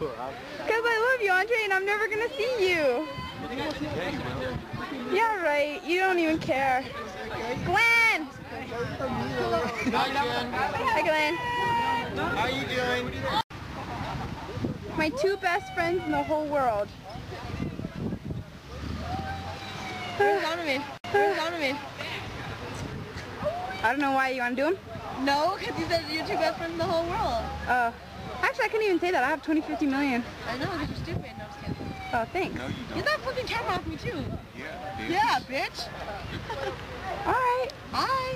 Because I love you, Andre, and I'm never going to see you. Yeah, right. You don't even care. Glenn! Hi, Glenn. How you doing? My two best friends in the whole world. Where's Donovan? Where's Donovan? I don't know why. You want to do them? No, because you said you're two best friends in the whole world. Oh. Actually, I couldn't even say that. I have 20, 50 million. I know, because you're stupid. No, I'm just kidding. Oh, thanks. No, you don't. Get that fucking camera off me, too. Yeah, bitch. Yeah, bitch. All right. Bye.